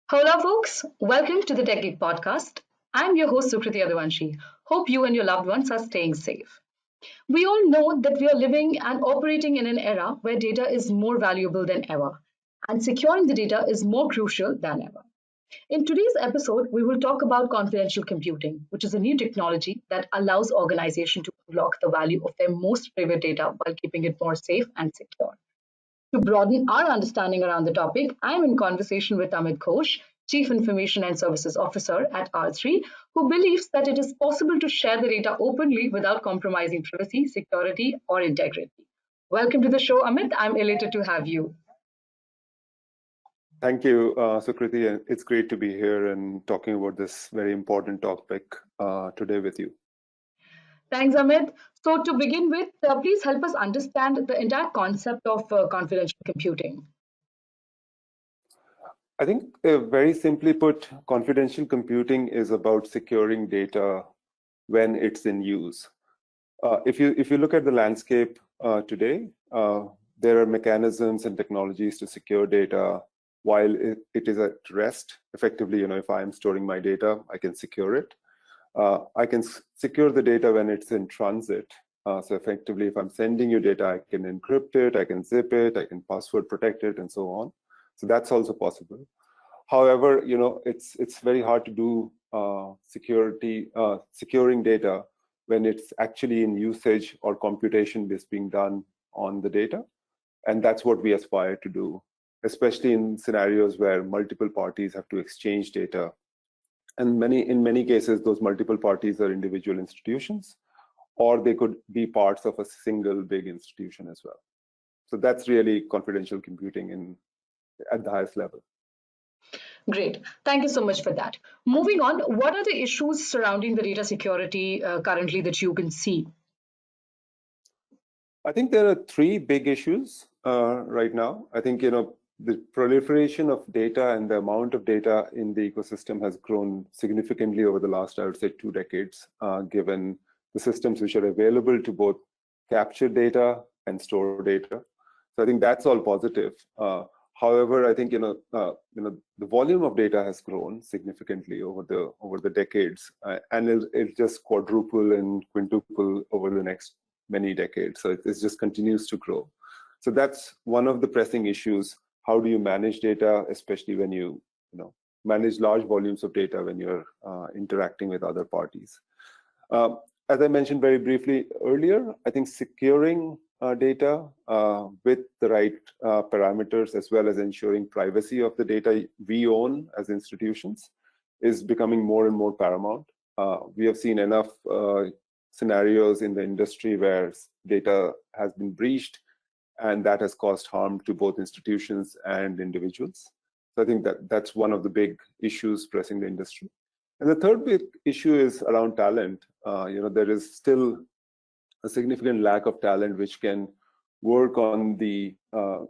Hola, folks. Welcome to the TechGig podcast. I'm your host, Sukriti Yaduwanshi. Hope you and your loved ones are staying safe. We all know that we are living and operating in an era where data is more valuable than ever, and securing the data is more crucial than ever. In today's episode, we will talk about confidential computing, which is a new technology that allows organizations to unlock the value of their most private data while keeping it more safe and secure. To broaden our understanding around the topic, I'm in conversation with Amit Ghosh, Chief Information and Services Officer at R3, who believes that it is possible to share the data openly without compromising privacy, security, or integrity. Welcome to the show, Amit. I'm elated to have you. Thank you, Sukriti. It's great to be here and talking about this very important topic today with you. Thanks, Amit. So, to begin with, please help us understand the entire concept of confidential computing. I think, very simply put, confidential computing is about securing data when it's in use. If you look at the landscape today, there are mechanisms and technologies to secure data while it is at rest. Effectively, if I'm storing my data, I can secure it. I can secure the data when it's in transit. So effectively, if I'm sending you data, I can encrypt it, I can zip it, I can password protect it, and so on. So that's also possible. However, it's very hard to do securing data when it's actually in usage or computation is being done on the data. And that's what we aspire to do, especially in scenarios where multiple parties have to exchange data. And in many cases, those multiple parties are individual institutions, or they could be parts of a single big institution as well. So that's really confidential computing at the highest level. Great. Thank you so much for that. Moving on, what are the issues surrounding the data security currently that you can see? I think there are three big issues right now. I think, the proliferation of data and the amount of data in the ecosystem has grown significantly over the last, I would say, 2 decades, given the systems which are available to both capture data and store data. So I think that's all positive. However, I think the volume of data has grown significantly over the decades, and it'll just quadruple and quintuple over the next many decades. So it just continues to grow. So that's one of the pressing issues. How do you manage data, especially when you manage large volumes of data when you're interacting with other parties? As I mentioned very briefly earlier, I think securing data with the right parameters, as well as ensuring privacy of the data we own as institutions, is becoming more and more paramount. We have seen enough scenarios in the industry where data has been breached, and that has caused harm to both institutions and individuals. So I think that's one of the big issues pressing the industry. And the third big issue is around talent. There is still a significant lack of talent which can work on the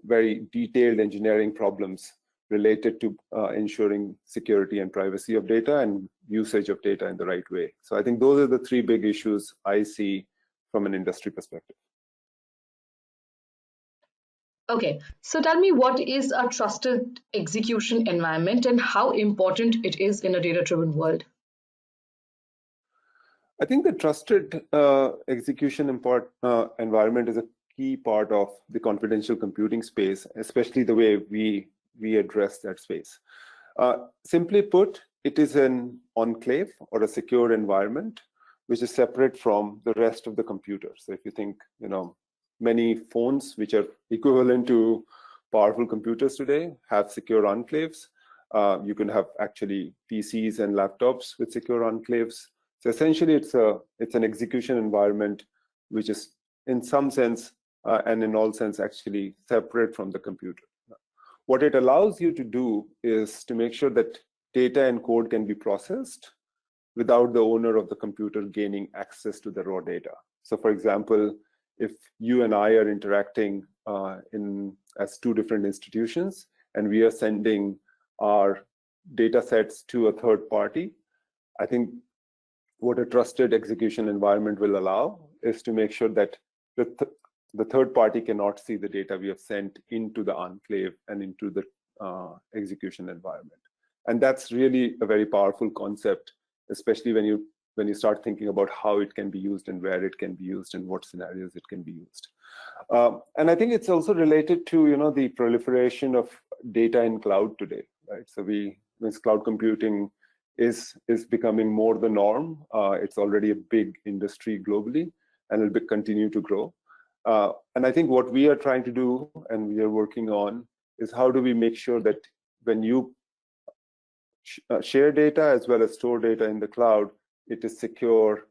very detailed engineering problems related to ensuring security and privacy of data and usage of data in the right way. So I think those are the three big issues I see from an industry perspective. Okay, so tell me, what is a trusted execution environment and how important it is in a data-driven world? I think the trusted execution environment is a key part of the confidential computing space, especially the way we address that space. Simply put, it is an enclave or a secure environment which is separate from the rest of the computer. So if you think, many phones which are equivalent to powerful computers today have secure enclaves. You can have actually PCs and laptops with secure enclaves. So essentially, it's an execution environment which is, in some sense and in all sense, actually separate from the computer. What it allows you to do is to make sure that data and code can be processed without the owner of the computer gaining access to the raw data. So, for example, if you and I are interacting as two different institutions, and we are sending our data sets to a third party, I think what a trusted execution environment will allow is to make sure that the third party cannot see the data we have sent into the enclave and into the execution environment. And that's really a very powerful concept, especially when you start thinking about how it can be used and where it can be used and what scenarios it can be used. And I think it's also related to the proliferation of data in cloud today, right? So this cloud computing is becoming more the norm. It's already a big industry globally, and it'll continue to grow. And I think what we are trying to do, and we are working on, is how do we make sure that when you share data as well as store data in the cloud, it is secure,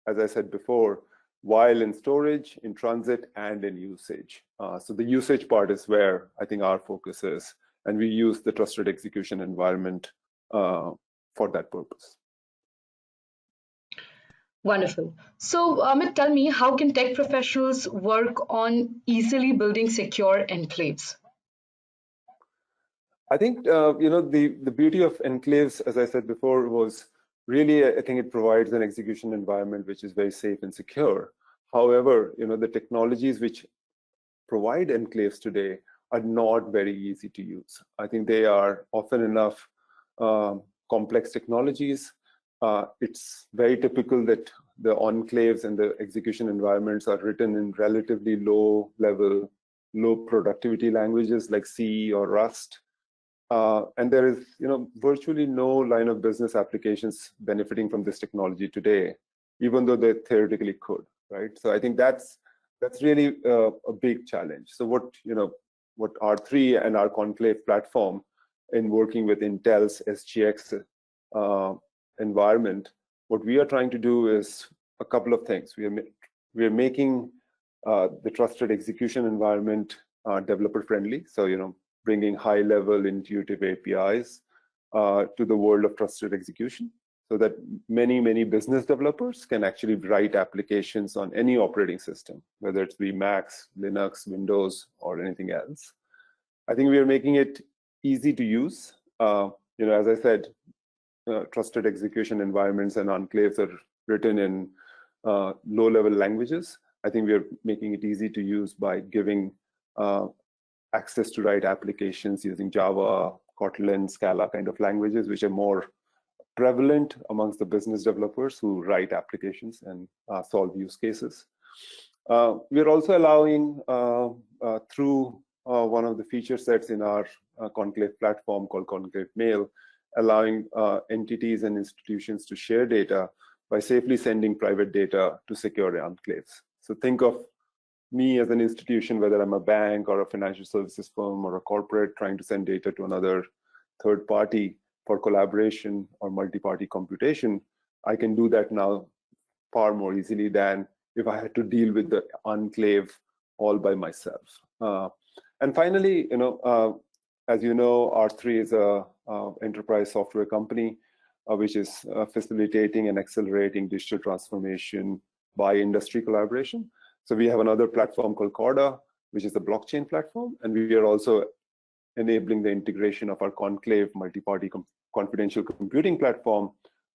as I said before, while in storage, in transit, and in usage. So the usage part is where I think our focus is, and we use the trusted execution environment for that purpose. Wonderful. So, Amit, tell me, how can tech professionals work on easily building secure enclaves? I think the beauty of enclaves, as I said before, was really, I think it provides an execution environment which is very safe and secure. However, the technologies which provide enclaves today are not very easy to use. I think they are often enough complex technologies. It's very typical that the enclaves and the execution environments are written in relatively low level, low productivity languages like C or Rust. And there is, virtually no line of business applications benefiting from this technology today, even though they theoretically could, right? So I think that's really a big challenge. So what R3 and our Conclave platform, in working with Intel's SGX environment, what we are trying to do is a couple of things. We are making the trusted execution environment developer friendly. So bringing high-level intuitive APIs to the world of trusted execution, so that many business developers can actually write applications on any operating system, whether it's be Macs, Linux, Windows, or anything else. I think we are making it easy to use. As I said, trusted execution environments and enclaves are written in low-level languages. I think we are making it easy to use by giving access to write applications using Java, Kotlin, Scala kind of languages, which are more prevalent amongst the business developers who write applications and solve use cases. We're also allowing, through one of the feature sets in our Conclave platform called Conclave Mail, allowing entities and institutions to share data by safely sending private data to secure enclaves. So think of me as an institution, whether I'm a bank or a financial services firm or a corporate trying to send data to another third party for collaboration or multi-party computation, I can do that now far more easily than if I had to deal with the enclave all by myself. And finally, as you know, R3 is a enterprise software company, which is facilitating and accelerating digital transformation by industry collaboration. So we have another platform called Corda, which is a blockchain platform, and we are also enabling the integration of our Conclave multi-party confidential computing platform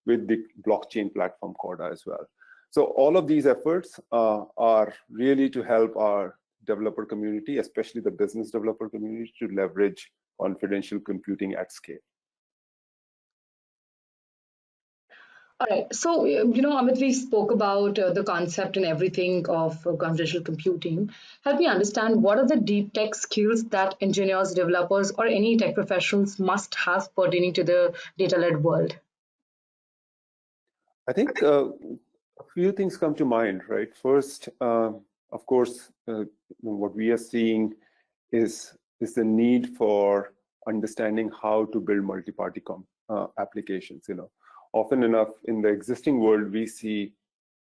with the blockchain platform Corda as well. So all of these efforts are really to help our developer community, especially the business developer community, to leverage confidential computing at scale. All right. So, Amit, we spoke about the concept and everything of confidential computing. Help me understand, what are the deep tech skills that engineers, developers, or any tech professionals must have pertaining to the data-led world? I think a few things come to mind, right? First, of course, what we are seeing is the need for understanding how to build multi-party applications. Often enough in the existing world, we see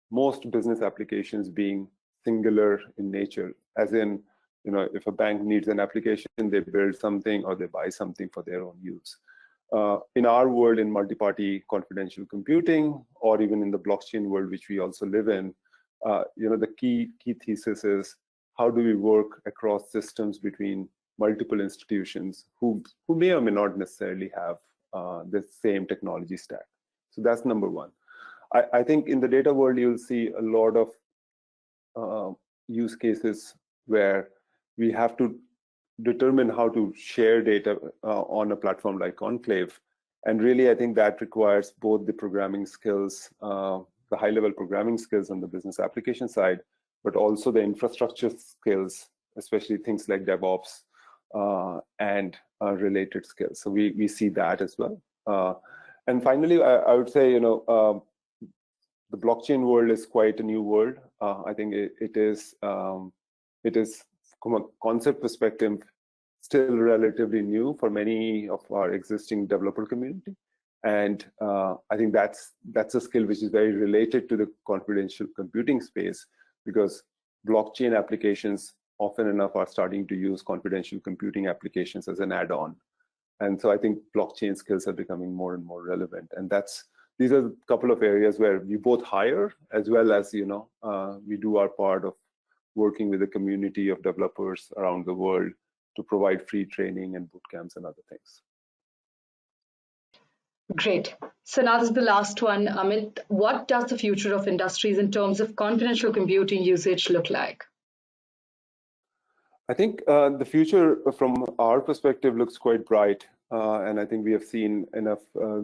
most business applications being singular in nature, as in, if a bank needs an application, they build something or they buy something for their own use. In our world, in multi-party confidential computing, or even in the blockchain world, which we also live in, the key thesis is, how do we work across systems between multiple institutions who may or may not necessarily have the same technology stack? So that's number one. I think in the data world, you'll see a lot of use cases where we have to determine how to share data on a platform like Enclave. And really, I think that requires both the programming skills, the high-level programming skills on the business application side, but also the infrastructure skills, especially things like DevOps and related skills. So we see that as well. And finally, I would say, the blockchain world is quite a new world. I think it is from a concept perspective still relatively new for many of our existing developer community. And I think that's a skill which is very related to the confidential computing space, because blockchain applications often enough are starting to use confidential computing applications as an add-on. And so I think blockchain skills are becoming more and more relevant. And these are a couple of areas where we both hire, as well as, we do our part of working with the community of developers around the world to provide free training and boot camps and other things. Great. So now this is the last one, Amit. What does the future of industries in terms of confidential computing usage look like? I think the future from our perspective looks quite bright. And I think we have seen enough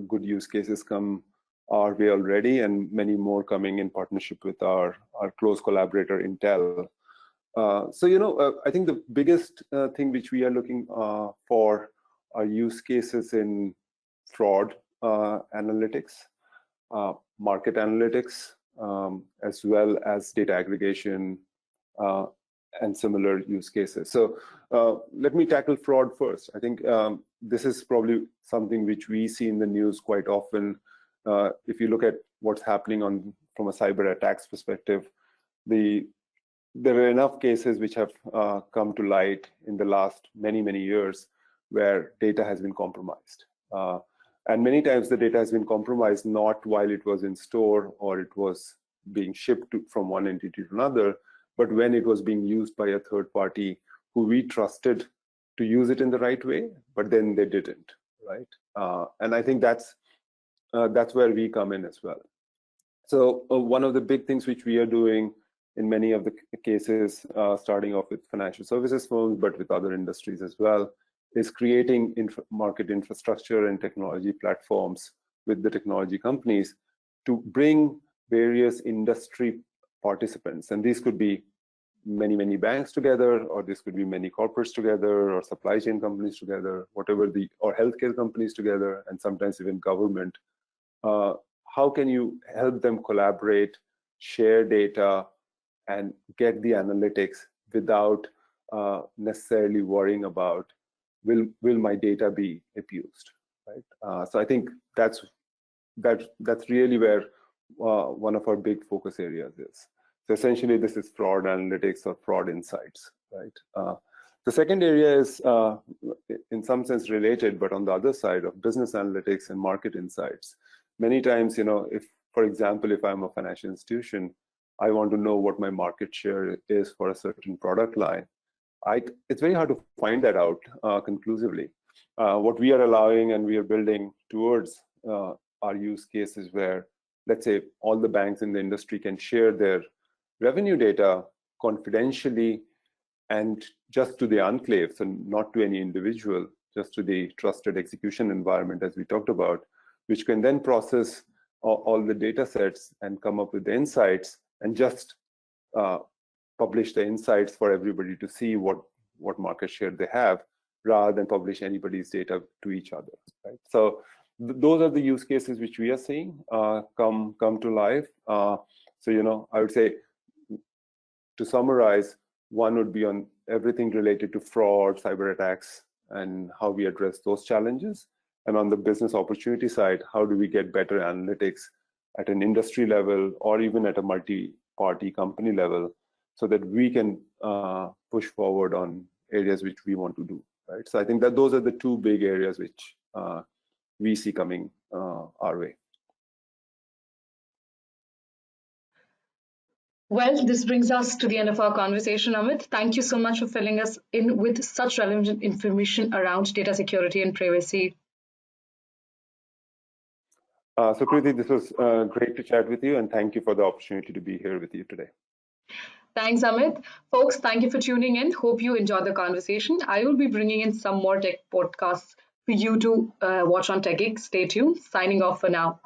good use cases come our way already, and many more coming in partnership with our close collaborator, Intel. I think the biggest thing which we are looking for are use cases in fraud analytics, market analytics, as well as data aggregation and similar use cases. So let me tackle fraud first. I think this is probably something which we see in the news quite often. If you look at what's happening from a cyber attacks perspective, there are enough cases which have come to light in the last many years where data has been compromised. And many times the data has been compromised not while it was in store or it was being shipped from one entity to another, but when it was being used by a third party who we trusted to use it in the right way, but then they didn't, right? And I think that's where we come in as well. So one of the big things which we are doing in many of the cases, starting off with financial services firms, but with other industries as well, is creating market infrastructure and technology platforms with the technology companies to bring various industry participants. And these could be many banks together, or this could be many corporates together, or supply chain companies together, or healthcare companies together, and sometimes even government. How can you help them collaborate, share data, and get the analytics without necessarily worrying about will my data be abused, right? So I think that's really where one of our big focus areas is. So essentially, this is fraud analytics or fraud insights, right? The second area is, in some sense, related, but on the other side of business analytics and market insights. Many times, if, for example, if I'm a financial institution, I want to know what my market share is for a certain product line. It's very hard to find that out conclusively. What we are allowing and we are building towards our use cases where, let's say, all the banks in the industry can share their revenue data confidentially and just to the enclave, so not to any individual, just to the trusted execution environment, as we talked about, which can then process all the data sets and come up with the insights and just publish the insights for everybody to see what market share they have, rather than publish anybody's data to each other, right? So those are the use cases which we are seeing come to life. So I would say, to summarize, one would be on everything related to fraud, cyber attacks, and how we address those challenges. And on the business opportunity side, how do we get better analytics at an industry level or even at a multi-party company level, so that we can push forward on areas which we want to do, right? So I think that those are the two big areas which we see coming our way. Well, this brings us to the end of our conversation, Amit. Thank you so much for filling us in with such relevant information around data security and privacy. Sukriti, this was great to chat with you, and thank you for the opportunity to be here with you today. Thanks, Amit. Folks, thank you for tuning in. Hope you enjoyed the conversation. I will be bringing in some more tech podcasts for you to watch on TechGig. Stay tuned. Signing off for now.